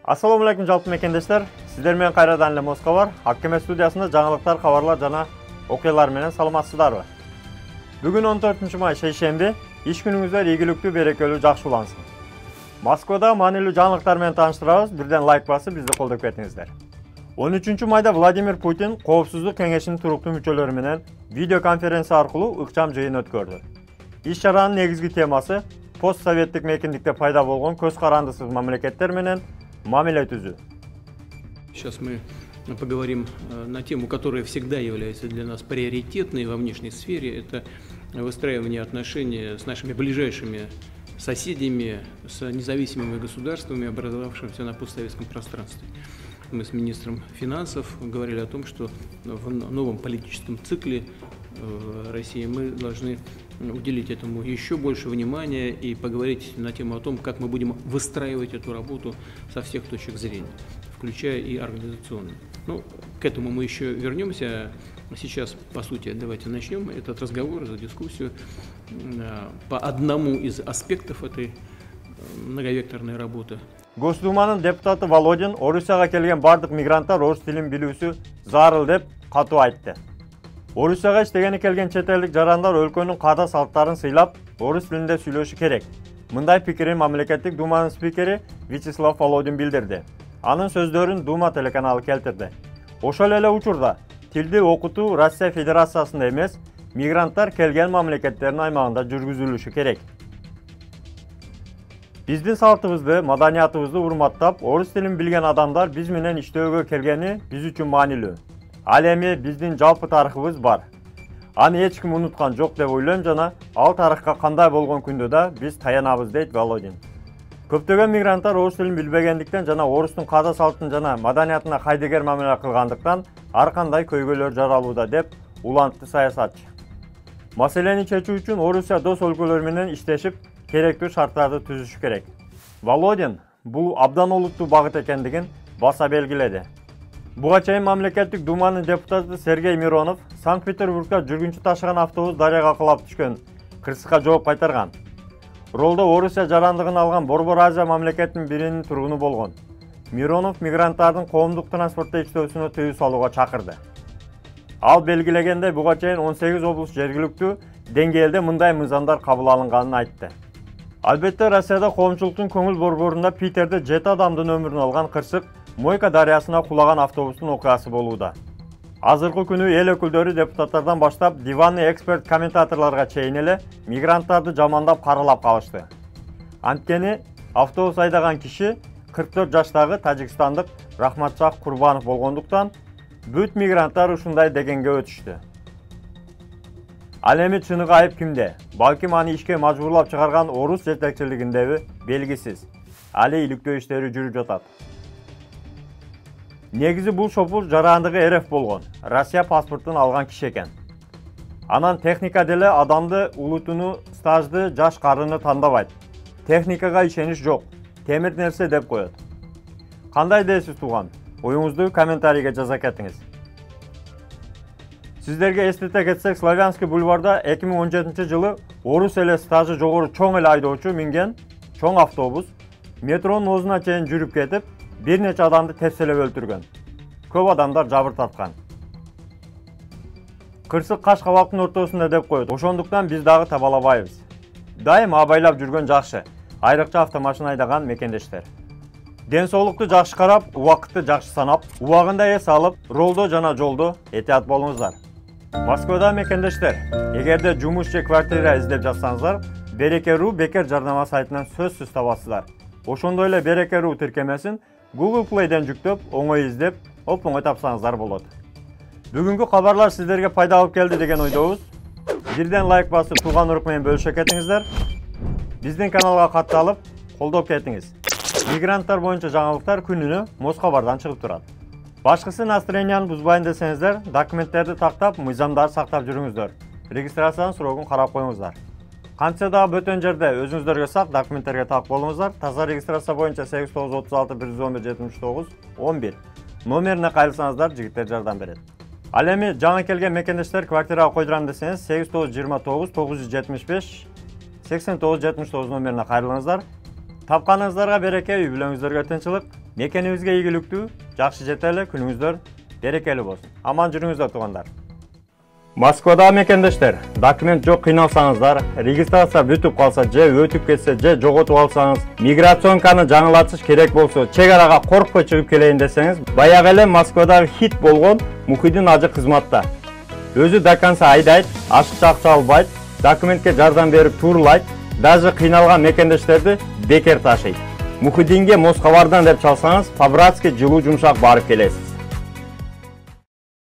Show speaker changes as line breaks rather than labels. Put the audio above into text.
Assalamu alaikum жалпы мекендештер. Сіздер менен кайрадан эле Москва бар. Аккеме студиясында жаңылыктар, кабарлар жана окуялар менен саламатсыздарбы? Бүгүн 14 май шейшемби. Иш күнүңүздөр ийгиликтүү, берекелүү, жакшы улансын. Москвада маанилүү жаңылыктар менен тааныштырабыз. Бирден лайк басып, бизди колдоп кетиңиздер. 13 майда Владимир Путин Коопсуздук кеңешинин туруктуу мүчөлөрү менен видеоконференция аркылуу ыкчам жыйын өткөрдү. Иш чаранын негизги темасы постсоветтик мекендикте пайда болгон көз карандысыз мамлекеттер менен мамиле түзүү.
Сейчас мы поговорим на тему, которая всегда является для нас приоритетной во внешней сфере. Это выстраивание отношений с нашими ближайшими соседями, с независимыми государствами, образовавшимися на постсоветском пространстве. Мы с министром финансов говорили о том, что в новом политическом цикле России мы должны уделить этому еще больше внимания и поговорить на тему о том, как мы будем выстраивать эту работу со всех точек зрения, включая и организационную. Ну, к этому мы еще вернемся. Сейчас, по сути, давайте начнем этот разговор, эту дискуссию по одному из аспектов этой многовекторной работы.
Госдуманын депутаты Володин Орусияга келген бардык мигранттар орус тилин билүүсү зарыл деп катуу айтты. Орусияга иштегени келген чет элдик жарандар өлкөнүн каада салттарын сыйлап, орус тилинде сүйлөшү керек. Мындай пикирин мамлекеттик Думанын спикери Вячеслав Володин билдирди. Анын сөздөрүн Дума телеканалы келтирди. Ошол эле учурда тилди окутуу Россия Федерациясында эмес, мигранттар келген мамлекеттердин аймагында жүргүзүлүшү керек. Биздин салтыбызды, маданиятыбызды урматтап, орус тилин билген адамдар биз менен иштөөгө келгени биз үчүн маанилүү. Ал эми биздин жалпы тарыхыбыз бар. Аны эч ким унуткан жок деп ойлойм жана ал тарыхка кандай болгон күндө да биз таянабыз, дейт Володин. Көптөгөн мигранттар орус тилин билбегендиктен жана орустун каада салтын жана маданиятына кайдыгер мамиле кылгандыктан ар кандай көйгөйлөр жаралууда деп улантты саясатчы. Маселени чечүү үчүн Орусия дос өлкөлөр менен иштешип, керектүү шарттарды түзүшү керек. Володин бул абдан олуттуу багыт экендигин баса белгиледи. Буга чейин мамлекеттик Думанын депутаты Сергей Миронов Санкт-Петербургда жүргүнчү ташыган автобус дарыяга кулап түшкөн кырсыкка жооп кайтарган. Ролдо Орусия жарандыгын алган Борбор Азия мамлекетинин биринин тургуну болгон. Миронов мигранттардын коомдук транспортто иштөөсүнө тыюу салууга чакырды. Ал белгилегендей, буга чейин 18 облус жергиликтүү деңгээлде мындай мыйзамдар кабыл алынганын айтты. Албетте, Россияда коомчулуктун көңүл борборунда Питерде 7 адамдын өмүрүн алган кырсык Мойка дарыясына кулаган автобустун окуясы болууда. Азыркы күнү эл өкүлдөрү депутаттардан баштап диванный эксперт комментаторлорго чейин эле мигранттарды жамандап каралап калышты. Анткени автобус айдаган киши 44 жаштагы тажикстандык Рахматшах Курбанов болгондуктан бүт мигранттар ушундай дегенге өтүштү. Ал эми чыныгы айып кимде? Балким аны ишке мажбурлап чыгарган орус жетекчилигиндеби белгисиз. Али иликтөө иштери жүрүп жатат. Негизи бул шопур жарандыгы РФ болгон, Россия паспортун алган киши экен. Анан техника деле адамды улутуну, стажды, жаш карыны тандабайт. Техникага ишениш жок, темир нерсе деп коет. Кандай дейсиз тууган? Оюңузду комментарийге жаза кетиңиз. Сиздерге эстете кетсек, Славянский бульварда 2017 жылы орус эле стажы жогору чоң эле айдоочу минген чоң автобус метронун оозуна чейин жүрүп кетип, бир нече адамды тепселеп өлтүргөн. Көп адамдар жабыр тарткан. Кырсык каш кабактын ортосунда деп коет. Ошондуктан биз дагы табалабайбыз. Дайым абайлап жүргөн жакшы, айрыкча автомашина айдаган мекендештер. Ден соолукту жакшы карап, убакытты жакшы санап, убагында эс алып, ролдо жана жолдо этият болуңуздар. Москвада мекендештер, эгерде жумуш же квартира издеп жатсаңыздар, Береке.ру бекер жарнама сайтынан сөзсүз табасыздар. Ошондой эле Береке.ру тиркемесин Google Play'ден жүктөп, оңой издеп, оп-оңой тапсаңыздар болот. Бүгүнкү кабарлар сиздерге пайда алып келди деген ойдобуз. Бирден лайк басып, тууган урук менен бөлүшө кетиңиздер. Биздин каналга катталып, колдоп кетиңиз. Мигранттар боюнча жаңылыктар күнүнө Москвадан чыгып турат. Башкысы настроенияны бузбайын десеңиздер, документтерди тактап, мыйзамдарды сактап жүрүңүздөр. Регистрациянын суроогун карап коюңуздар. Кантсе дагы бөтөн жерде өзүңүздөргө сак документтерге так болуңуздар. Таза регистрация боюнча 8936 111 79 11 номерине кайрылсаңыздар, жигиттер жардам берет. Ал эми жаңы келген мекендештер квартирага койдурам десеңиз 8929 975 8979 номерине кайрылыңыздар. Тапканыңыздарга береке, үй бүлөңүздөргө тынчылык. Мекенибизге ийгиликтүү, жакшы жете эле, күнүңүздөр берекелүү болсун. Аман жүрүңүздөр туугандар. Москвада мекендештер, документ жок кыйналсаңыздар, регистрация бүтүп калса же өтүп кетсе же жоготуп алсаңыз, миграционканы жаңылатыш керек болсо, чек арага коркпой чыгып келейин десеңиз, баягы эле Москвадагы хит болгон Мухиддин ажы кызматта. Өзү до конца айдайт, ашыкча акча албайт, документке жардам берип турлайт, даже кыйналган мекендештерди бекер ташыйт. Мухиддинге Москвадан деп чалсаңыз, по-братски жылуу жумшак барып келесиз.